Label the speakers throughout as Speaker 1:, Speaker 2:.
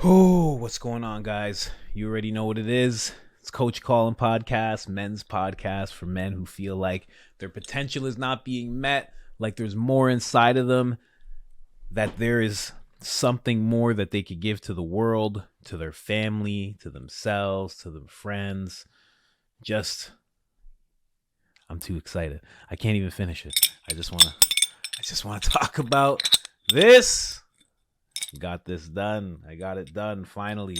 Speaker 1: Oh, what's going on, guys? You already know what it is. It's Coach Colin podcast, men's podcast for men who feel like their potential is not being met, like there's more inside of them, that there is something more that they could give to the world, to their family, to themselves, to their friends. I'm too excited. I can't even finish it. I just want to talk about this. Got this done. I got it done finally.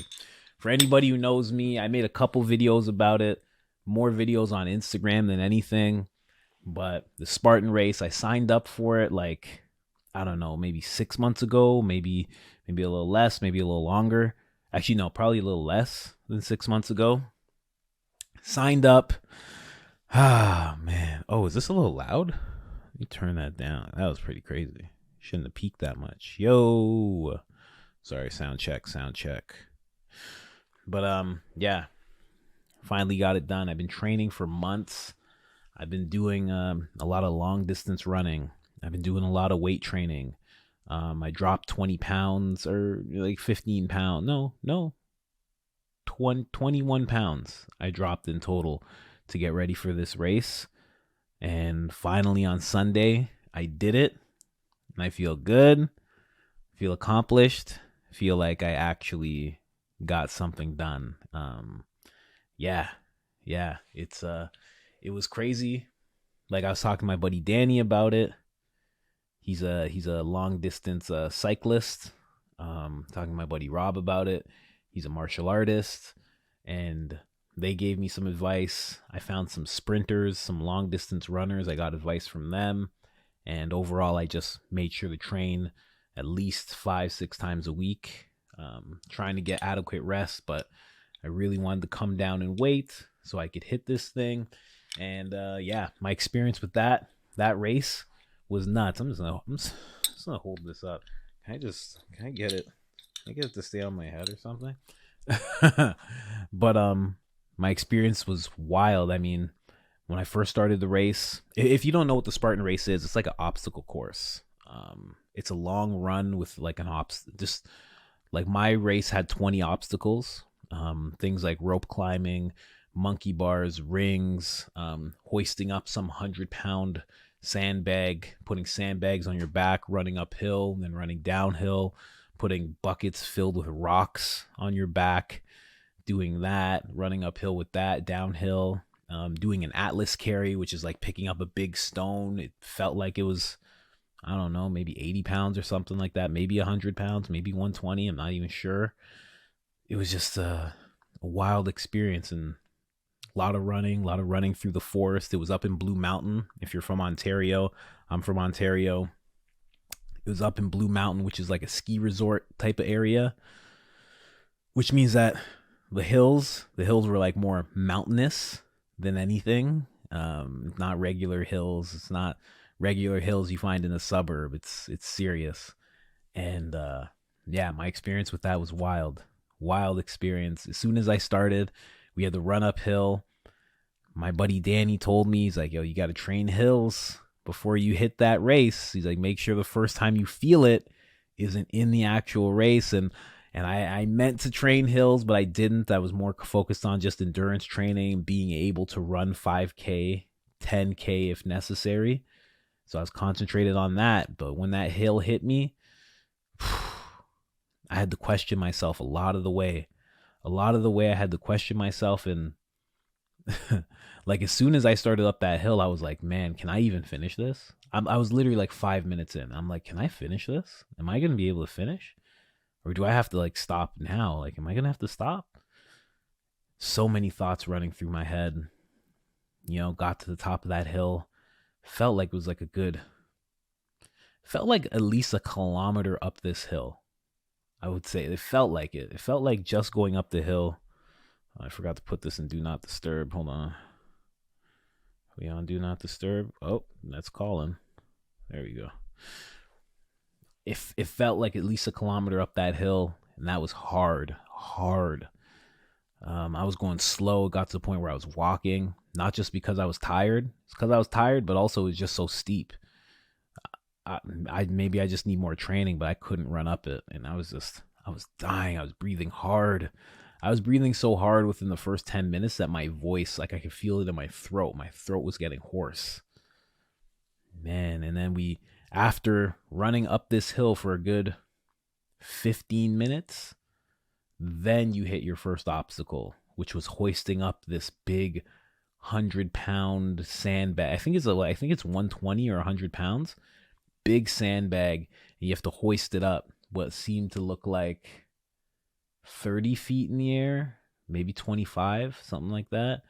Speaker 1: For anybody who knows me, I made a couple videos about it, more videos on Instagram than anything. But the Spartan race, I signed up for it like, I don't know, maybe 6 months ago, maybe a little less, maybe a little longer. Actually, no, probably a little less than 6 months ago. Signed up. Ah, man. Oh, is this a little loud? Let me turn that down. That was pretty crazy. Shouldn't have peaked that much. Yo. Sorry, sound check. But yeah. Finally got it done. I've been training for months. I've been doing a lot of long distance running. I've been doing a lot of weight training. I dropped 20 pounds or like 15 pounds. No. 21 pounds I dropped in total to get ready for this race. And finally on Sunday, I did it. And I feel good, feel accomplished, feel like I actually got something done. Yeah, it was crazy. Like I was talking to my buddy Danny about it. He's a long distance cyclist. Talking to my buddy Rob about it. He's a martial artist, and they gave me some advice. I found some sprinters, some long distance runners. I got advice from them. And overall, I just made sure to train at least 5-6 times a week, trying to get adequate rest. But I really wanted to come down in weight so I could hit this thing. And yeah, my experience with that race was nuts. I'm just gonna hold this up. Can I get it? Can I get it to stay on my head or something? But my experience was wild. I mean, when I first started the race, if you don't know what the Spartan race is, it's like an obstacle course. It's a long run with like just like my race had 20 obstacles. Things like rope climbing, monkey bars, rings, hoisting up some 100-pound sandbag, putting sandbags on your back, running uphill, and then running downhill, putting buckets filled with rocks on your back, doing that, running uphill with that, downhill. Doing an atlas carry, which is like picking up a big stone. It felt like it was, I don't know, maybe 80 pounds or something like that. Maybe 100 pounds, maybe 120. I'm not even sure. It was just a wild experience, and a lot of running through the forest. It was up in Blue Mountain. If you're from Ontario, I'm from Ontario. It was up in Blue Mountain, which is like a ski resort type of area, which means that the hills were like more mountainous than anything. Not regular hills. It's not regular hills you find in a suburb. It's serious. And yeah, my experience with that was wild experience. As soon as I started, we had to run uphill. My buddy Danny told me, he's like, yo, you got to train hills before you hit that race. He's like, make sure the first time you feel it isn't in the actual race. And I meant to train hills, but I didn't. I was more focused on just endurance training, being able to run 5K, 10K if necessary. So I was concentrated on that. But when that hill hit me, I had to question myself a lot of the way. I had to question myself. And like as soon as I started up that hill, I was like, man, can I even finish this? I was literally like 5 minutes in. I'm like, can I finish this? Am I going to be able to finish? Or do I have to like stop now? Like, am I going to have to stop? So many thoughts running through my head. Got to the top of that hill. Felt like it was like felt like at least a kilometer up this hill. I would say it felt like it. It felt like just going up the hill. I forgot to put this in Do Not Disturb. Hold on. We on Do Not Disturb? Oh, that's Colin. There we go. It felt like at least a kilometer up that hill, and that was hard. I was going slow. It got to the point where I was walking, not just because I was tired. It's because I was tired, but also it was just so steep. Maybe I just need more training, but I couldn't run up it, and I I was dying. I was breathing hard. I was breathing so hard within the first 10 minutes that my voice, like I could feel it in my throat. My throat was getting hoarse. Man, and then after running up this hill for a good 15 minutes, then you hit your first obstacle, which was hoisting up this big 100-pound sandbag. I think it's 120 or 100 pounds. Big sandbag. And you have to hoist it up what seemed to look like 30 feet in the air, maybe 25, something like that.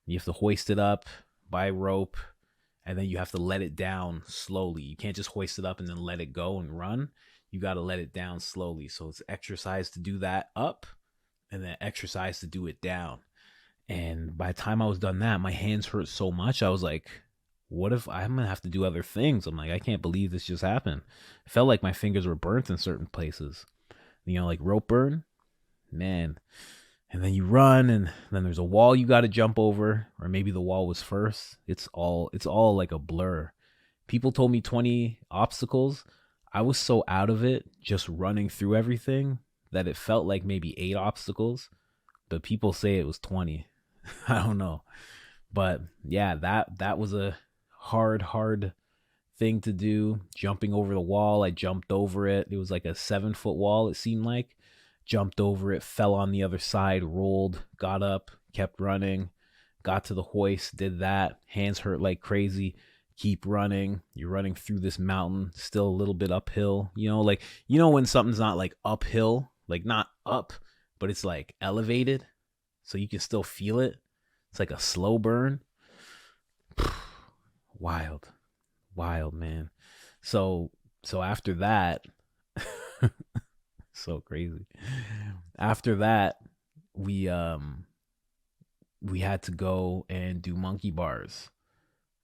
Speaker 1: You have to hoist it up by rope, and then you have to let it down slowly. You can't just hoist it up and then let it go and run. You got to let it down slowly. So it's exercise to do that up, and then exercise to do it down. And by the time I was done that, my hands hurt so much. I was like, what if I'm going to have to do other things? I'm like, I can't believe this just happened. It felt like my fingers were burnt in certain places. Like rope burn. Man. And then you run, and then there's a wall you got to jump over, or maybe the wall was first. It's all like a blur. People told me 20 obstacles. I was so out of it just running through everything that it felt like maybe 8 obstacles, but people say it was 20. I don't know. But yeah, that was a hard thing to do. Jumping over the wall. I jumped over it. It was like a 7-foot wall, it seemed like. Jumped over it, fell on the other side, rolled, got up, kept running, got to the hoist, did that. Hands hurt like crazy. Keep running. You're running through this mountain, still a little bit uphill. When something's not like uphill, like not up, but it's like elevated, so you can still feel it. It's like a slow burn. Wild, man. So after that, so crazy. After that, we had to go and do monkey bars,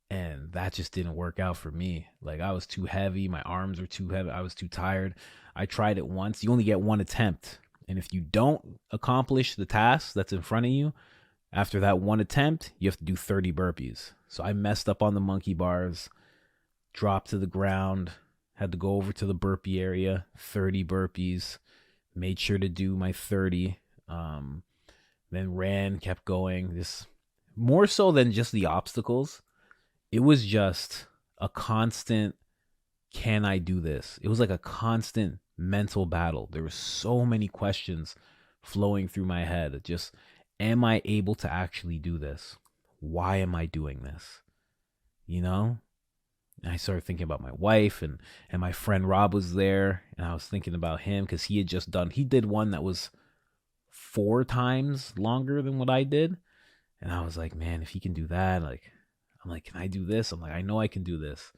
Speaker 1: and that just didn't work out for me. Like, I was too heavy, my arms were too heavy, I was too tired. I tried it once. You only get one attempt, and if you don't accomplish the task that's in front of you after that one attempt, you have to do 30 burpees. So I messed up on the monkey bars, dropped to the ground, had to go over to the burpee area, 30 burpees, made sure to do my 30, then ran, kept going. This more so than just the obstacles, it was just a constant, can I do this? It was like a constant mental battle. There were so many questions flowing through my head. Just, am I able to actually do this? Why am I doing this? And I started thinking about my wife, and my friend Rob was there, and I was thinking about him because he did one that was 4 times longer than what I did. And I was like, man, if he can do that, I'm like, can I do this? I'm like, I know I can do this.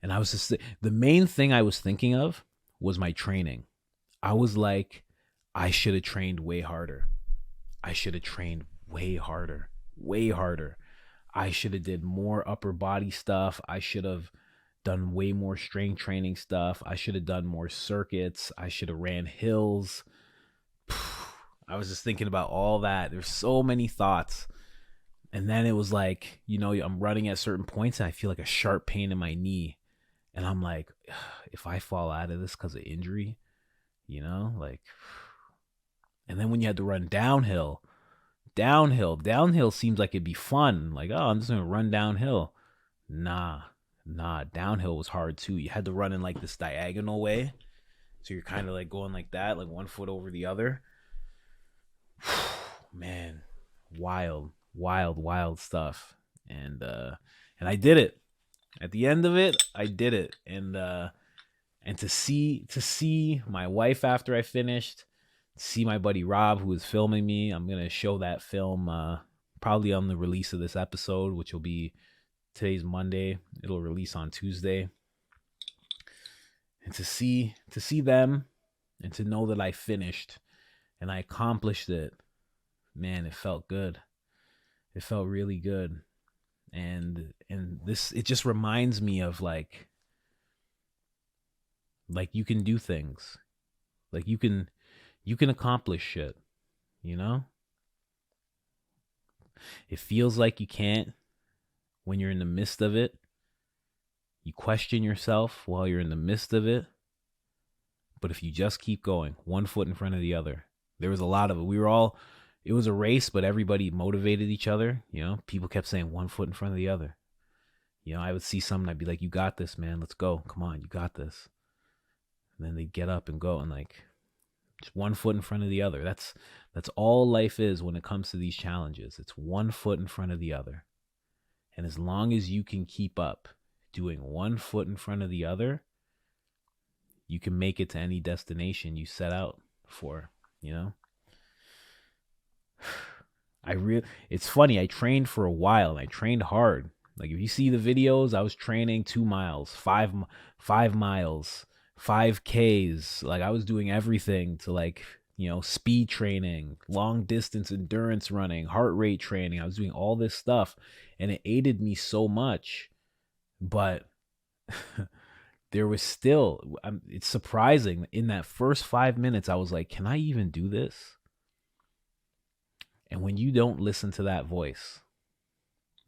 Speaker 1: And I was just, the main thing I was thinking of was my training. I was like, I should have trained way harder. I should have trained way harder. I should have did more upper body stuff. I should have done way more strength training stuff. I should have done more circuits. I should have ran hills. I was just thinking about all that. There's so many thoughts. And then it was like, I'm running at certain points and I feel like a sharp pain in my knee. And I'm like, if I fall out of this because of injury, and then when you had to run downhill seems like it'd be fun. Like, oh, I'm just going to run downhill. Nah, downhill was hard too. You had to run in like this diagonal way. So you're kind of like going like that, like one foot over the other. Man, wild stuff. And I did it. At the end of it, I did it. And to see my wife after I finished, see my buddy Rob, who was filming me. I'm going to show that film probably on the release of this episode, which will be, today's Monday. It'll release on Tuesday. And to see them and to know that I finished and I accomplished it, man, it felt good. It felt really good. And this, it just reminds me of like you can do things. Like you can accomplish shit, It feels like you can't when you're in the midst of it. You question yourself while you're in the midst of it. But if you just keep going, one foot in front of the other, there was a lot of it. It was a race, but everybody motivated each other. People kept saying one foot in front of the other. I would see something, I'd be like, you got this, man. Let's go. Come on, you got this. And then they'd get up and go, and like, just one foot in front of the other. That's all life is when it comes to these challenges. It's one foot in front of the other. And as long as you can keep up doing one foot in front of the other, you can make it to any destination you set out for, It's funny, I trained for a while, and I trained hard. Like, if you see the videos, I was training 2 miles, 5 miles, 5Ks. Like, I was doing everything to, like, speed training, long distance endurance running, heart rate training. I was doing all this stuff, and it aided me so much. But there was still, it's surprising, in that first 5 minutes, I was like, can I even do this? And when you don't listen to that voice,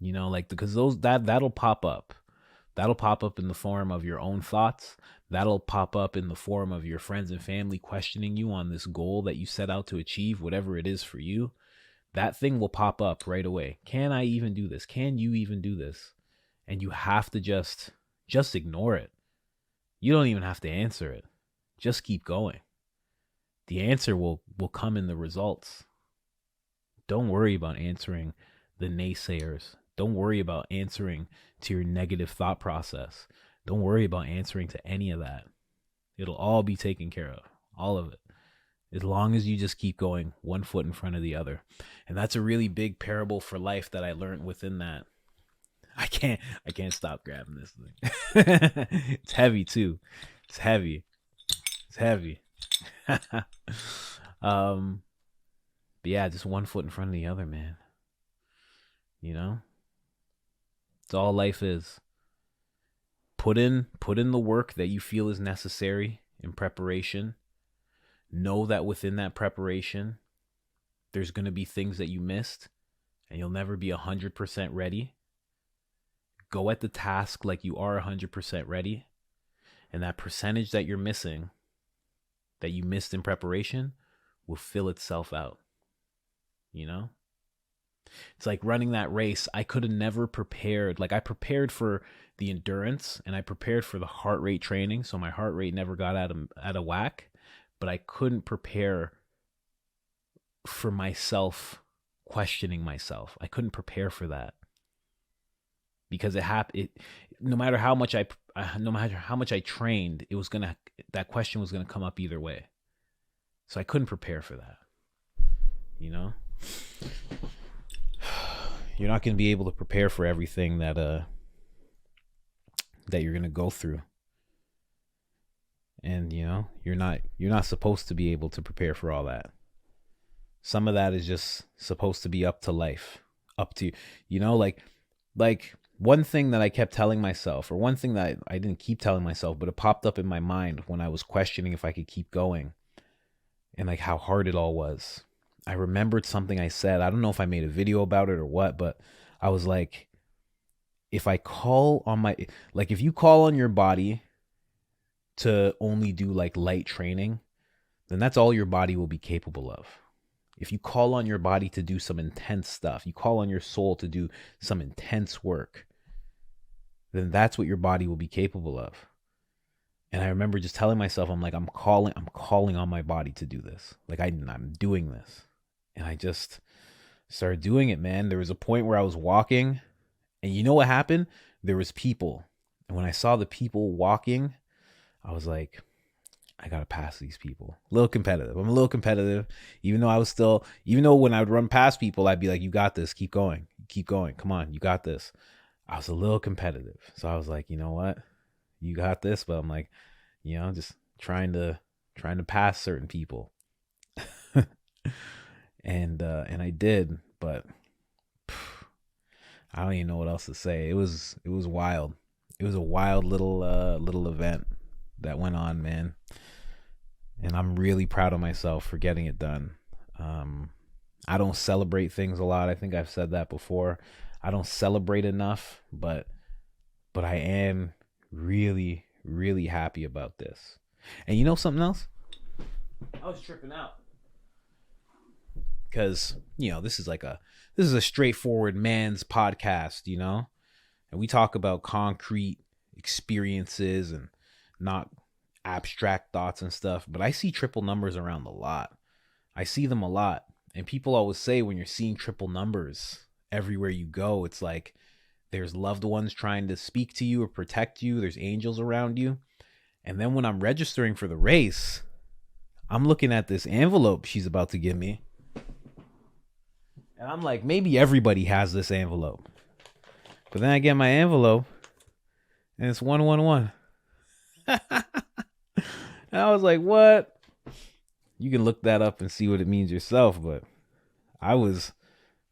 Speaker 1: because that'll pop up. That'll pop up in the form of your own thoughts. That'll pop up in the form of your friends and family questioning you on this goal that you set out to achieve, whatever it is for you. That thing will pop up right away. Can I even do this? Can you even do this? And you have to just ignore it. You don't even have to answer it. Just keep going. The answer will come in the results. Don't worry about answering the naysayers. Don't worry about answering to your negative thought process. Don't worry about answering to any of that. It'll all be taken care of. All of it. As long as you just keep going one foot in front of the other. And that's a really big parable for life that I learned within that. I can't stop grabbing this thing. It's heavy too. It's heavy. But yeah, just one foot in front of the other, man. It's all life is. Put in the work that you feel is necessary in preparation. Know that within that preparation, there's going to be things that you missed, and you'll never be 100% ready. Go at the task like you are 100% ready, and that percentage that you're missing, that you missed in preparation, will fill itself out. It's like running that race. I could have never prepared. Like, I prepared for the endurance, and I prepared for the heart rate training, so my heart rate never got out of whack. But I couldn't prepare for myself questioning myself. I couldn't prepare for that because no matter how much I trained, that question was gonna come up either way. So I couldn't prepare for that. You're not gonna be able to prepare for everything that you're gonna go through. And you're not supposed to be able to prepare for all that. Some of that is just supposed to be up to life, up to like one thing that I kept telling myself, or one thing that I didn't keep telling myself, but it popped up in my mind when I was questioning if I could keep going, and like how hard it all was. I remembered something I said. I don't know if I made a video about it or what, but I was like, if you call on your body to only do like light training, then that's all your body will be capable of. If you call on your body to do some intense stuff, you call on your soul to do some intense work, then that's what your body will be capable of. And I remember just telling myself, I'm like, I'm calling on my body to do this. Like, I'm doing this. And I just started doing it, man. There was a point where I was walking, and you know what happened? There was people. And when I saw the people walking, I was like, I got to pass these people. I'm a little competitive, even though when I would run past people, I'd be like, you got this. Keep going. Come on. You got this. I was a little competitive. So I was like, you know what? You got this. But I'm like, just trying to pass certain people. And I did, but I don't even know what else to say. It was wild. It was a wild little event that went on, man. And I'm really proud of myself for getting it done. I don't celebrate things a lot. I think I've said that before. I don't celebrate enough, but I am really, really happy about this. And you know something else? I was tripping out because, this is a straightforward man's podcast, and we talk about concrete experiences and not abstract thoughts and stuff. But I see triple numbers around a lot. I see them a lot. And people always say when you're seeing triple numbers everywhere you go, it's like there's loved ones trying to speak to you or protect you. There's angels around you. And then when I'm registering for the race, I'm looking at this envelope she's about to give me. And I'm like, maybe everybody has this envelope. But then I get my envelope and it's 111. And I was like, what? You can look that up and see what it means yourself. But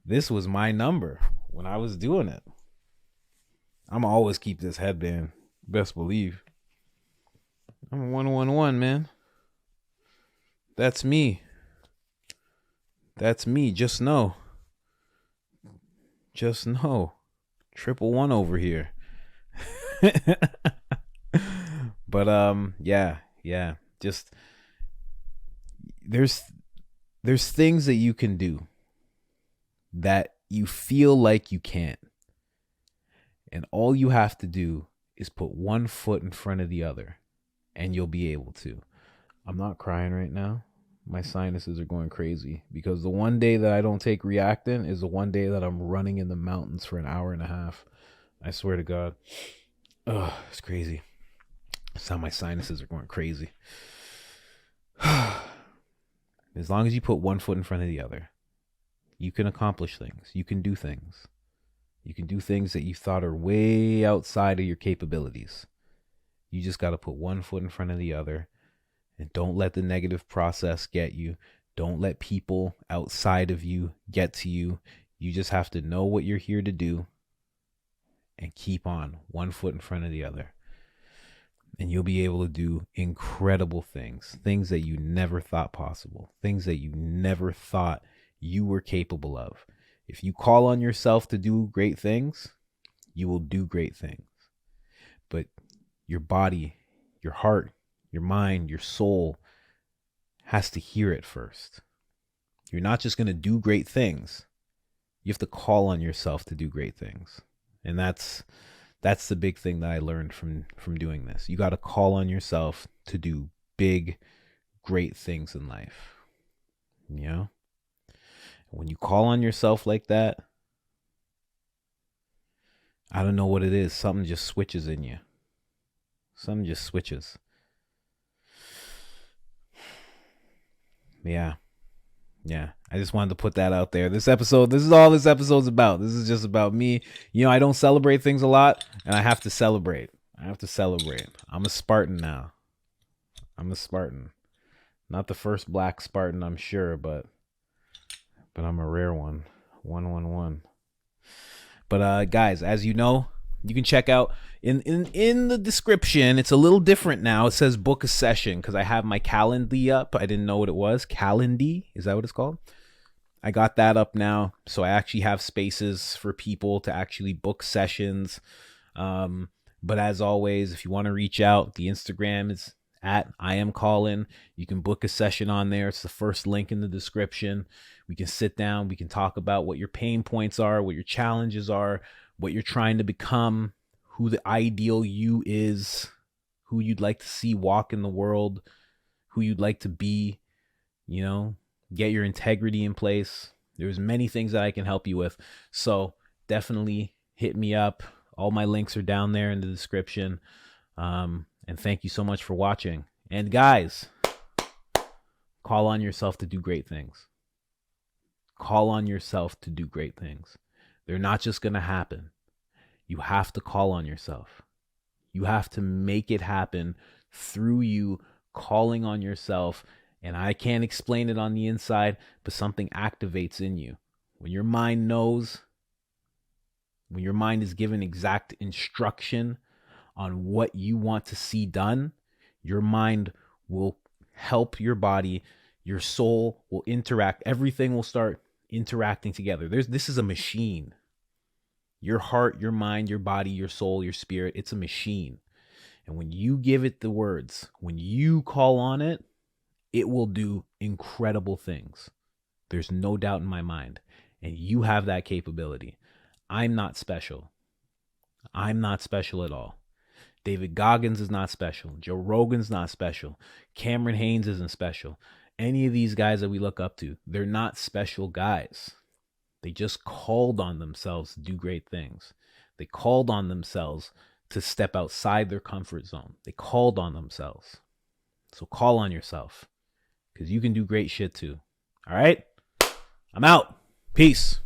Speaker 1: this was my number when I was doing it. I'm always keep this headband. Best believe. I'm a 111, man. That's me. That's me. Just know. Just know. 111 over here. But yeah. Just there's things that you can do that you feel like you can't. And all you have to do is put one foot in front of the other and you'll be able to. I'm not crying right now. My sinuses are going crazy because the one day that I don't take Reactin is the one day that I'm running in the mountains for an hour and a half. I swear to God. Ugh, it's crazy. That's how my sinuses are going crazy. As long as you put one foot in front of the other, you can accomplish things. You can do things. You can do things that you thought are way outside of your capabilities. You just got to put one foot in front of the other. And don't let the negative process get you. Don't let people outside of you get to you. You just have to know what you're here to do and keep on one foot in front of the other. And you'll be able to do incredible things, things that you never thought possible, things that you never thought you were capable of. If you call on yourself to do great things, you will do great things. But your body, your heart, your mind, your soul has to hear it first. You're not just going to do great things. You have to call on yourself to do great things. And that's the big thing that I learned from doing this. You got to call on yourself to do big, great things in life. When you call on yourself like that, I don't know what it is. Something just switches in you. Something just switches. Yeah. I just wanted to put that out there. This is all this episode's about. This is just about me. I don't celebrate things a lot, and I have to celebrate. I'm a Spartan now. I'm a Spartan. Not the first black Spartan, I'm sure, but I'm a rare one. 111. But guys, as you know, you can check out in the description. It's a little different now. It says book a session because I have my Calendly up. I didn't know what it was. Calendly, is that what it's called? I got that up now, so I actually have spaces for people to actually book sessions. But as always, if you want to reach out, the Instagram is at I am Colin. You can book a session on there. It's the first link in the description. We can sit down. We can talk about what your pain points are, what your challenges are, what you're trying to become, who the ideal you is, who you'd like to see walk in the world, who you'd like to be, get your integrity in place. There's many things that I can help you with. So definitely hit me up. All my links are down there in the description. And thank you so much for watching. And guys, call on yourself to do great things. Call on yourself to do great things. They're not just going to happen. You have to call on yourself. You have to make it happen through you calling on yourself. And I can't explain it on the inside, but something activates in you. When your mind knows, when your mind is given exact instruction on what you want to see done, your mind will help your body, your soul will interact. Everything will start interacting together. This is a machine. Your heart, your mind, your body, your soul, your spirit, it's a machine. And when you give it the words, when you call on it, it will do incredible things. There's no doubt in my mind. And you have that capability. I'm not special. I'm not special at all. David Goggins is not special. Joe Rogan's not special. Cameron Haynes isn't special. Any of these guys that we look up to, they're not special guys. They just called on themselves to do great things. They called on themselves to step outside their comfort zone. They called on themselves. So call on yourself, because you can do great shit too. All right? I'm out. Peace.